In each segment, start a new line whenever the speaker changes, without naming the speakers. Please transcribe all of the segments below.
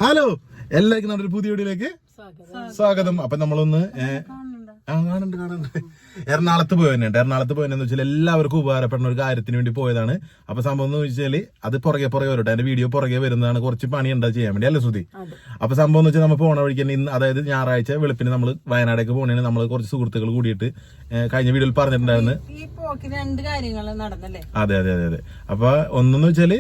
Hello, എല്ലാവർക്കും നമ്മുടെ ഒരു പുതിയ വീഡിയോയിലേക്ക് സ്വാഗതം. അപ്പൊ നമ്മളൊന്ന് കാണുന്നുണ്ട് എറണാകുളത്ത് പോയെന്ന് വെച്ചാൽ എല്ലാവർക്കും ഉപകാരപ്പെടുന്ന ഒരു കാര്യത്തിന് വേണ്ടി പോയതാണ്. അപ്പൊ സംഭവം എന്ന് വെച്ചാല് അത് പുറകെ വരട്ടെ, എന്റെ വീഡിയോ പുറകെ വരുന്നതാണ്. കുറച്ച് പണി ഉണ്ടാ ചെയ്യാൻ വേണ്ടി അല്ലേ ശ്രുതി? അപ്പൊ സംഭവം എന്ന് വെച്ചാൽ നമ്മൾ പോണ വഴിക്ക് തന്നെ ഇന്ന്, അതായത് ഞായറാഴ്ച വെളുപ്പിന് നമ്മൾ വയനാടേക്ക് പോകണേന് നമ്മൾ കുറച്ച് സുഹൃത്തുക്കൾ കൂടിയിട്ട് കഴിഞ്ഞ വീഡിയോയിൽ പറഞ്ഞിട്ടുണ്ടായിരുന്നു. അതെ. അപ്പൊ ഒന്നെന്ന് വെച്ചാല്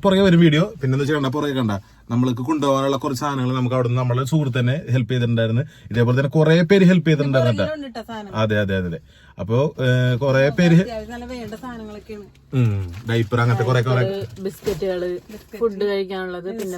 പുറകെ വരും വീഡിയോ. പിന്നെന്ന് വെച്ചാൽ പുറകെ കണ്ട നമ്മൾക്ക് കൊണ്ടുപോകാനുള്ള കുറച്ച് സാധനങ്ങൾ നമുക്ക് അവിടെ നിന്ന് നമ്മളെ സുഹൃത്ത് തന്നെ ഹെൽപ്പ് ചെയ്തിട്ടുണ്ടായിരുന്നു. ഇതേപോലെ തന്നെ കുറെ പേര് ഹെൽപ്പ് ചെയ്തിട്ടുണ്ടായിരുന്നു. അതെ. അപ്പൊ കുറെ പേര് ഡൈപ്പർ അങ്ങനത്തെ കുറെ
ബിസ്ക്കറ്റുകള്, ഫുഡ് കഴിക്കാനുള്ളത്, പിന്നെ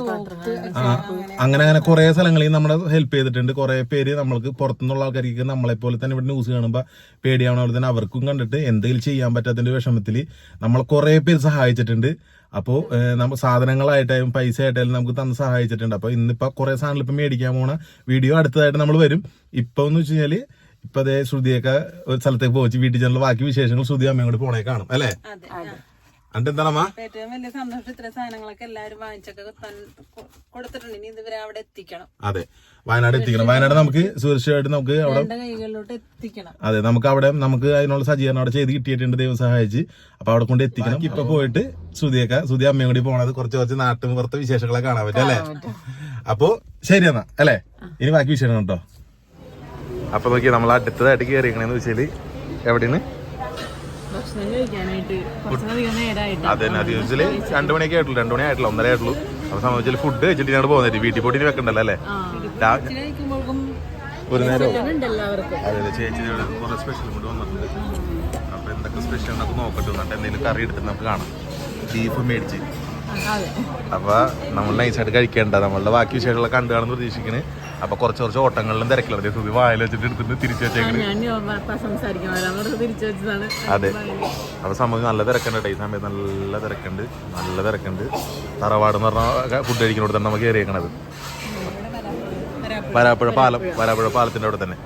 അങ്ങനെ കുറെ സ്ഥലങ്ങളിൽ നമ്മളെ ഹെൽപ്പ് ചെയ്തിട്ടുണ്ട്. കുറെ പേര് നമ്മൾക്ക് പുറത്തുനിന്നുള്ള ആൾക്കാർക്ക് നമ്മളെ പോലെ തന്നെ ഇവിടെ ന്യൂസ് കാണുമ്പോ പേടിയാവണ പോലെ തന്നെ അവർക്കും കണ്ടിട്ട് എന്തെങ്കിലും ചെയ്യാൻ പറ്റാത്തതിന്റെ വിഷമത്തിൽ നമ്മളെ കുറെ പേര് സഹായിച്ചിട്ടുണ്ട്. അപ്പോ നമ്മൾ സാധനങ്ങളായിട്ടായും പൈസ ആയിട്ടായാലും നമുക്ക് തന്ന് സഹായിച്ചിട്ടുണ്ട്. അപ്പൊ ഇന്നിപ്പോ കുറെ സാധനങ്ങൾ ഇപ്പൊ മേടിക്കാൻ പോണ വീഡിയോ അടുത്തതായിട്ട് നമ്മൾ വരും. ഇപ്പൊ എന്ന് വെച്ച് കഴിഞ്ഞാല് ഇപ്പൊ അതേ ശ്രുതിയൊക്കെ ഒരു സ്ഥലത്തേക്ക് പോയി വീട്ടിൽ ചെന്നുള്ള ബാക്കി വിശേഷങ്ങൾ ശ്രുതി അമ്മയും കൂടി പോണേ കാണും അല്ലേ? എന്നിട്ട് എന്താണമ്മ
ഏറ്റവും വലിയ സന്തോഷം ഇത്ര സാധനങ്ങളൊക്കെ എല്ലാവരും വാങ്ങിച്ചൊക്കെ കൊടുത്തിട്ടുണ്ട്. ഇനി ഇതുവരെ അവിടെ എത്തിക്കണം.
അതെ, വയനാട് എത്തിക്കണം. വയനാട് നമുക്ക് സുരക്ഷിതമായിട്ട് നമുക്ക് അവിടെ
കൈകളിലോട്ട് എത്തിക്കണം.
അതെ, നമുക്ക് അവിടെ നമുക്ക് അതിനുള്ള സജ്ജീകരണം അവിടെ ചെയ്ത് കിട്ടിയിട്ടുണ്ട്, ദൈവം സഹായിച്ച്. അപ്പൊ അവിടെ കൊണ്ട് എത്തിക്കണം. ഇപ്പൊ പോയിട്ട് ശ്രുതി അമ്മയും കൂടി പോണത് കുറച്ച് നാട്ടും പുറത്തെ വിശേഷങ്ങളെ കാണാൻ പറ്റും അല്ലേ? അപ്പൊ ശരി എന്നാ അല്ലേ? ഇനി ബാക്കി വിശേഷം കേട്ടോ. അപ്പൊ നോക്കി നമ്മൾ അടുത്തതായിട്ട് കയറിയണെന്ന് വെച്ചാല് എവിടെയാണ്? അതെ, 2 മണിയൊക്കെ ആയിട്ടുള്ളൂ. 2 മണി ആയിട്ടില്ല, 1:30 ആയിട്ടുള്ളൂ. അപ്പൊ സംബന്ധിച്ചാൽ ഫുഡ് കഴിച്ചിട്ട് ഞാൻ പോകുന്നത് വീട്ടിൽ പോയിട്ട് വെക്കണ്ടല്ലോ അല്ലേ? ഒരു നേരം. അതെ, ചേച്ചി കുറെ സ്പെഷ്യൽ ഫുഡ് വന്നിട്ടുണ്ട്. അപ്പൊ എന്തൊക്കെ സ്പെഷ്യൽ നമുക്ക് നോക്കട്ടെ. എന്നിട്ട് എന്തെങ്കിലും കറി എടുത്തിട്ട് നമുക്ക് കാണാം. ബീഫ് മേടിച്ച് അപ്പൊ നമ്മൾ നൈസായിട്ട് കഴിക്കേണ്ട നമ്മളുടെ ബാക്കി വിശേഷങ്ങളെ കണ്ടു കാണുന്ന പ്രതീക്ഷിക്കണ്. അപ്പൊ കുറച്ച് ഓട്ടങ്ങളിലും തിരക്കിലാണ് സുധി വായിൽ വെച്ചിട്ട് എടുത്തിട്ട് തിരിച്ചു വെച്ചേക്കണ്. അതെ, അപ്പൊ സംഭവം നല്ല തിരക്കുണ്ട്. ഈ സമയത്ത് നല്ല തിരക്കുണ്ട്. തറവാട് എന്ന് പറഞ്ഞ ഫുഡ് കഴിക്കുന്നോട് തന്നെ നമുക്ക് കയറിയേക്കണത് വരാപ്പുഴ പാലത്തിന്റെ അവിടെ തന്നെ.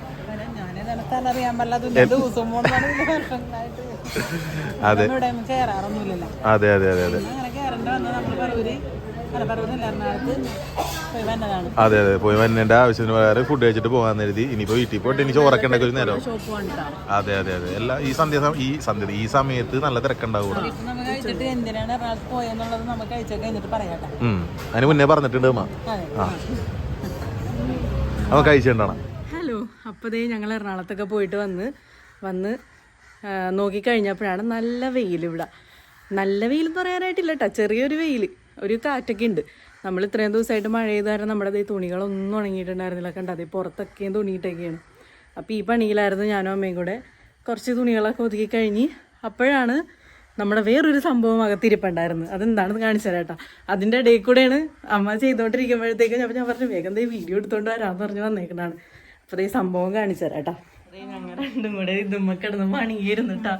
അതെ, പോയി വന്നതിന്റെ ആവശ്യത്തിന് വേറെ ഫുഡ് കഴിച്ചിട്ട് പോകാൻ കരുതി. ഇനിയിപ്പോ വീട്ടിൽ പോയിട്ട് ഇനി ചോറൊക്കെ ഉണ്ടാക്കി ഒരു നേരം. അതെ എല്ലാ ഈ സമയത്ത് നല്ല തിരക്കുണ്ടാവും. അതിന് മുന്നേ പറഞ്ഞിട്ടുണ്ട് അമ്മ. അവൻ കഴിച്ചിട്ടുണ്ടാണ്.
ഹലോ, അപ്പതേ ഞങ്ങൾ എറണാകുളത്തൊക്കെ പോയിട്ട് വന്ന് നോക്കിക്കഴിഞ്ഞപ്പോഴാണ് നല്ല വെയിൽ. ഇവിടെ നല്ല വെയിൽ എന്ന് പറയാനായിട്ടില്ല കേട്ടോ, ചെറിയൊരു വെയിൽ, ഒരു കാറ്റൊക്കെ ഉണ്ട്. നമ്മൾ ഇത്രയും ദിവസമായിട്ട് മഴ ചെയ്ത് കാരണം നമ്മുടെ അതേ തുണികളൊന്നും ഉണങ്ങിയിട്ടുണ്ടായിരുന്നില്ല. കണ്ട അതേ പുറത്തൊക്കെയും തുണിയിട്ടൊക്കെയാണ്. അപ്പോൾ ഈ പണിയിലായിരുന്നു ഞാനും അമ്മയും കൂടെ. കുറച്ച് തുണികളൊക്കെ ഒതുക്കി കഴിഞ്ഞ് അപ്പോഴാണ് നമ്മുടെ വേറൊരു സംഭവം അകത്തിരിപ്പുണ്ടായിരുന്നു. അതെന്താണെന്ന് കാണിച്ചു തരാം കേട്ടോ. അതിൻ്റെ ഇടയിൽ കൂടെയാണ് അമ്മ ചെയ്തുകൊണ്ടിരിക്കുമ്പോഴത്തേക്കും അപ്പോൾ ഞാൻ പറഞ്ഞു വേഗം വീഡിയോ എടുത്തോണ്ട് വരാമെന്ന് പറഞ്ഞ് വന്നേക്കണാണ്. അപ്പോൾ ഈ സംഭവം കാണിച്ചു തരാം കേട്ടോ. ഞങ്ങൾ രണ്ടും കൂടെ ഇതുമ്മ കിടന്ന് പണിയായിരുന്നു കേട്ടോ.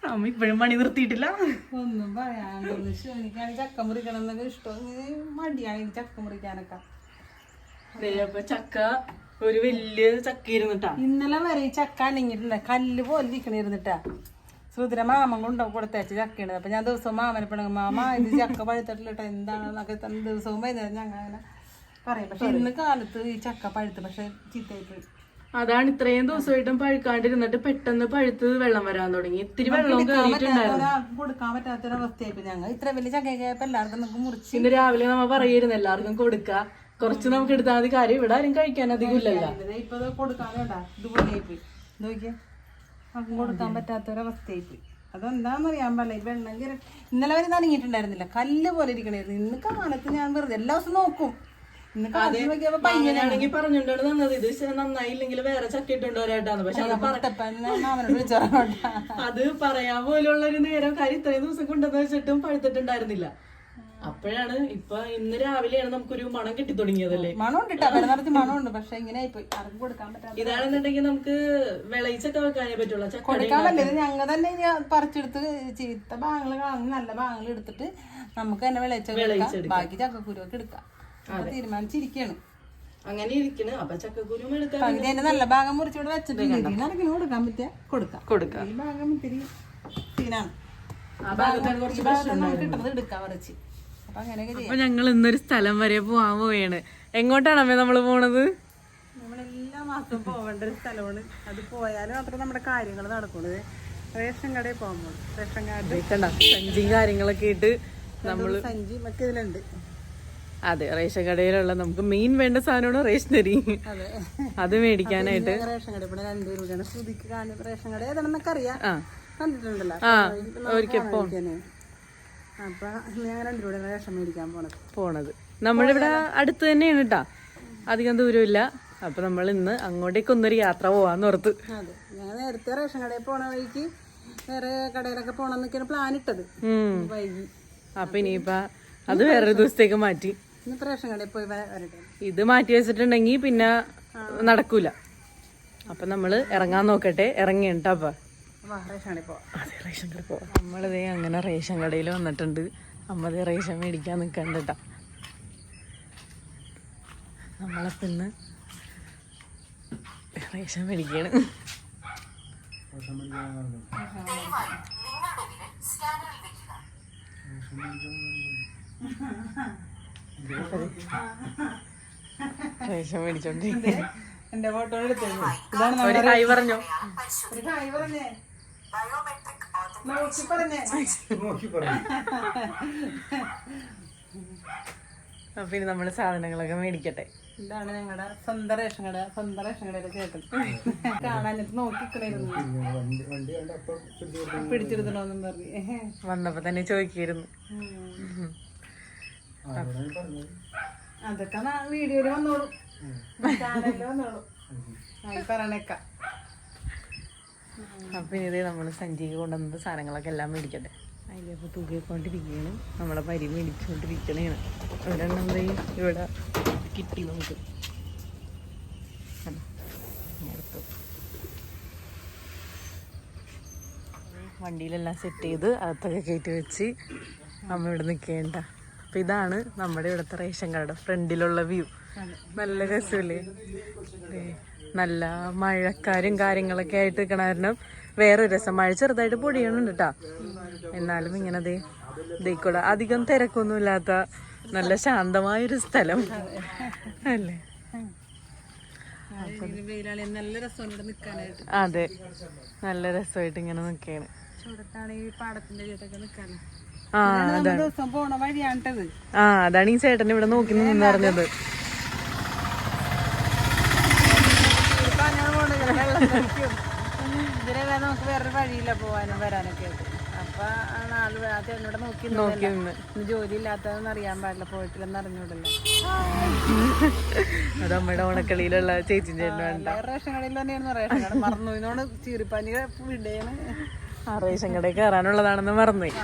അമ്മ ഇപ്പോഴും പണി നിർത്തിയിട്ടില്ല.
ഒന്നും പറയാണ്ട് ചക്ക മുറിക്കണം എന്നൊക്കെ ഇഷ്ടം, മടിയാണ് ചക്ക മുറിക്കാനൊക്കെ.
അപ്പൊ ചക്ക ഒരു വലിയ ചക്ക ഇരുന്നിട്ടാ
ഇന്നലെ വരെ ഈ ചക്ക അണിങ്ങിട്ടുണ്ട്, കല്ല് പോലെ ഇരിക്കണിരുന്നിട്ടാ. സുധര മാമൻ കൊണ്ടുപോയി കൊടുത്തയച്ച ചക്കയാണ്. അപ്പൊ ഞാൻ ദിവസവും മാമനെ പെണ്ണ മാമ ഇത് ചക്ക പഴുത്തിട്ടില്ല കേട്ടോ എന്താണെന്നൊക്കെ ദിവസവും വൈകുന്നേരം ഞങ്ങൾ അങ്ങനെ പറയും. പക്ഷെ ഇന്ന് കാലത്ത് ഈ ചക്ക പഴുത്ത് പക്ഷെ ചീത്തയായിട്ട്.
അതാണ് ഇത്രയും ദിവസമായിട്ടും പഴുക്കാണ്ടിരുന്നിട്ട് പെട്ടെന്ന് പഴുത്ത് വെള്ളം വരാൻ തുടങ്ങി. ഇത്തിരി വെള്ളം
കൊടുക്കാൻ പറ്റാത്തൊരവസ്ഥയായിപ്പോ. ഞങ്ങൾ ഇത്ര വലിയ ചക്കയൊക്കെ എല്ലാവർക്കും നമുക്ക് മുറിച്ച്
ഇന്ന് രാവിലെ നമ്മ പറയായിരുന്നു എല്ലാവർക്കും കൊടുക്ക, കുറച്ച് നമുക്ക് എടുത്താൽ മതി. കാര്യം ഇവിടെ ആരും കഴിക്കാൻ അധികം ഇല്ലല്ലോ.
ഇപ്പൊ കൊടുക്കാനോടാ ഇതുപോലെയായിപ്പോയി. നോക്കിയാ നമുക്ക് കൊടുക്കാൻ പറ്റാത്തൊരവസ്ഥയായിപ്പോയി. അതെന്താന്ന് അറിയാൻ പാടില്ല. വെള്ളം കയറി ഇന്നലെ വരെ നനങ്ങിയിട്ടുണ്ടായിരുന്നില്ല, കല്ല് പോലെ ഇരിക്കണായിരുന്നു. ഇന്ന് കാലത്ത് ഞാൻ വെറുതെ എല്ലാ ദിവസവും നോക്കും.
പറഞ്ഞിട്ടുണ്ടാണ് തന്നത്. ഇത് നന്നായില്ലെങ്കിൽ വേറെ ചക്ക ഇട്ടുണ്ടോ വരാട്ടാന്ന്. പക്ഷെ അത് പറയാൻ പോലുള്ള ഒരു നേരം കാര്യം ഇത്രയും ദിവസം കൊണ്ടുവന്ന് വെച്ചിട്ടും പഴുത്തിട്ടുണ്ടായിരുന്നില്ല. അപ്പോഴാണ് ഇന്ന് രാവിലെയാണ് നമുക്കൊരു മണം കിട്ടി തുടങ്ങിയതല്ലേ.
മണമുണ്ട് പക്ഷെ ഇങ്ങനെ ആർക്കും കൊടുക്കാൻ പറ്റാത്ത.
ഇതാണെന്നുണ്ടെങ്കിൽ നമുക്ക് വിളയിച്ചൊക്കെ വെക്കാനേ പറ്റുള്ളൂ.
കൊടുക്കാൻ പറ്റില്ല. ഞങ്ങൾ തന്നെ പറിച്ചെടുത്ത് ചീത്ത ഭാഗങ്ങൾ കളഞ്ഞ് നല്ല ഭാഗങ്ങൾ എടുത്തിട്ട് നമുക്ക് തന്നെ വിളയിച്ച ബാക്കി ചക്കക്കുരുവൊക്കെ എടുക്കാം തീരുമാനിച്ചിരിക്കാണ്.
അങ്ങനെ ഇരിക്കണ്. അപ്പൊ ചക്കക്കുരും എടുക്കാം.
അതിന്റെ നല്ല ഭാഗം മുറിച്ചിവിടെ വെച്ചിട്ടുണ്ട്. കൊടുക്കാൻ പറ്റിയ കൊടുക്കാം. ഈ ഭാഗം ഇത്തിരി സീനാണ്. കിട്ടുന്നത് എടുക്കാം പറിച്ച്. അപ്പൊ അങ്ങനെയൊക്കെ ചെയ്യാം.
അപ്പൊ ഞങ്ങൾ ഇന്നൊരു സ്ഥലം വരെ പോവാൻ പോവുകയാണ്. എങ്ങോട്ടാണ് അമ്മേ നമ്മള് പോണത്?
നമ്മളെല്ലാ മാസവും പോവേണ്ട ഒരു സ്ഥലമാണ്. അത് പോയാലും മാത്രമേ നമ്മുടെ കാര്യങ്ങൾ നടക്കുള്ളൂ. റേഷൻ കടയിൽ പോകുമ്പോൾ റേഷൻ കാർഡ്
സഞ്ചിയും കാര്യങ്ങളൊക്കെ ഇട്ട് നമ്മള്
സഞ്ചി ഒക്കെ ഇതിലുണ്ട്.
അതെ, റേഷൻ കടയിലുള്ള നമുക്ക് മെയിൻ വേണ്ട സാധനമാണ് റേഷനറി.
അതെ,
അത് മേടിക്കാനായിട്ട്
റേഷൻ കട ഇവിടെ 2 രൂപയാണ് ശ്രുതിക്ക് കാണുന്ന റേഷൻ കട ഏതാണെന്നൊക്കെ അറിയാം, കണ്ടിട്ടുണ്ടല്ലോ.
ഒരിക്കൽ
അപ്പൊ ഞാൻ 2 രൂപയുടെ റേഷൻ മേടിക്കാൻ
പോണത് നമ്മളിവിടെ അടുത്ത് തന്നെയാണ് കേട്ടാ, അധികം ദൂരമില്ല. അപ്പൊ നമ്മൾ ഇന്ന് അങ്ങോട്ടേക്ക് ഒന്നൊരു യാത്ര പോവാന്ന് ഓർത്ത്.
അതെ, ഞാൻ നേരത്തെ റേഷൻ കടയിൽ പോണ വഴിക്ക് വേറെ കടയിലൊക്കെ പോണെന്നൊക്കെയാണ് പ്ലാൻ ഇട്ടത്. വൈകി.
അപ്പൊ ഇനിയിപ്പ അത് വേറൊരു ദിവസത്തേക്ക് മാറ്റി.
ഇന്നിപ്പോ റേഷൻ കടയിൽ പോയി വരട്ടെ.
ഇത് മാറ്റി വെച്ചിട്ടുണ്ടെങ്കിൽ പിന്നെ നടക്കൂല. അപ്പൊ നമ്മള് ഇറങ്ങാൻ നോക്കട്ടെ. ഇറങ്ങിയിട്ടാ അപ്പൊ
റേഷൻ കടയിൽ പോവാം.
അതെ, റേഷൻ കടയിൽ പോവാം. നമ്മളിതേ അങ്ങനെ റേഷൻ കടയിൽ വന്നിട്ടുണ്ട്. അമ്മതേ റേഷൻ മേടിക്കാൻ നിൽക്കണ്ട കേട്ടാ. നമ്മളപ്പോ ഇന്ന് റേഷൻ മേടിക്കാണ്. റേഷൻ മേടിച്ചോണ്ട്
എന്റെ ഫോട്ടോ എടുത്തത്
ഒരു ഹായ് പറഞ്ഞോ. അപ്പൊ ഇനി നമ്മള് സാധനങ്ങളൊക്കെ മേടിക്കട്ടെ.
ഇതാണ് ഞങ്ങളുടെ സ്വന്തം റേഷൻ കട. സ്വന്തം റേഷൻ കടയിലെ ചേട്ടൻ കാണാനിട്ട് നോക്കിക്കണായിരുന്നു, പിടിച്ചെടുത്തണോന്നും പറഞ്ഞു.
വന്നപ്പോ തന്നെ ചോദിക്കായിരുന്നു.
അതൊക്കെ വീഡിയോയില് വന്നോളൂ, ചാനലില് വന്നോളൂ, പറയണേക്ക.
അപ്പൊ ഇതേ നമ്മള് സഞ്ചിക്ക് കൊണ്ടുവന്നത് സാധനങ്ങളൊക്കെ എല്ലാം മേടിക്കട്ടെ. അതിലപ്പോ തൂക്കിക്കൊണ്ടിരിക്കുകയാണ്. നമ്മളെ പരി മേടിച്ചുകൊണ്ടിരിക്കണേണ്. ഇവിടെ ഇവിടെ കിട്ടി നമുക്ക്. വണ്ടിയിലെല്ലാം സെറ്റ് ചെയ്ത് അകത്തൊക്കെ കയറ്റി വെച്ച് അമ്മ ഇവിടെ നിൽക്കേണ്ട. അപ്പൊ ഇതാണ് നമ്മുടെ ഇവിടുത്തെ റേഷൻ കടയുടെ ഫ്രണ്ടിലുള്ള വ്യൂ. നല്ല രസമില്ലേ? നല്ല മഴക്കാരും കാര്യങ്ങളൊക്കെ ആയിട്ട് നിൽക്കണ കാരണം വേറൊരു രസം. മഴ ചെറുതായിട്ട് പൊടിയണുണ്ട് കേട്ടാ, എന്നാലും ഇങ്ങനെ ഇതേക്കൂടെ അധികം തിരക്കൊന്നും ഇല്ലാത്ത നല്ല ശാന്തമായൊരു സ്ഥലം അല്ലേ?
നല്ല രസമുണ്ട് നിക്കാനായിട്ട്.
അതെ, നല്ല രസമായിട്ട് ഇങ്ങനെ നിക്കാണ്.
ചൂടത്താണ് ഈ പാടത്തിന്റെ ചേട്ടൊക്കെ നിക്കാന്.
ദിവസം
പോണ വഴിയാണിട്ടത്.
അതാണ് ഈ ചേട്ടൻ ഇവിടെ നോക്കി നിന്ന് പറഞ്ഞത്.
ഇതിനെ നമുക്ക് വേറൊരു വഴിയില്ല പോവാനും വരാനൊക്കെ ആയിട്ട്. അപ്പൊ ആ ചേട്ടനോട് നോക്കി നിന്ന് ജോലി ഇല്ലാത്തതെന്ന് അറിയാൻ പാടില്ല, പോയിട്ടില്ലെന്ന് അറിഞ്ഞൂടല്ലോ.
അത് നമ്മുടെ ഓണക്കളിയിലുള്ള ചേച്ചി ചേട്ടൻ
റേഷൻ കടയിൽ തന്നെയാണെന്ന് റേഷൻ കട മറന്നു. ഇതിനോട് ചീറിപ്പാഞ്ഞ് വിടയാണ്.
റേഷൻ കടയിൽ കയറാനുള്ളതാണെന്ന് മറന്നുപോയി.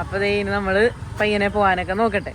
അപ്പൊ ഇനി നമ്മള് പയ്യനെ പോവാനൊക്കെ നോക്കട്ടെ.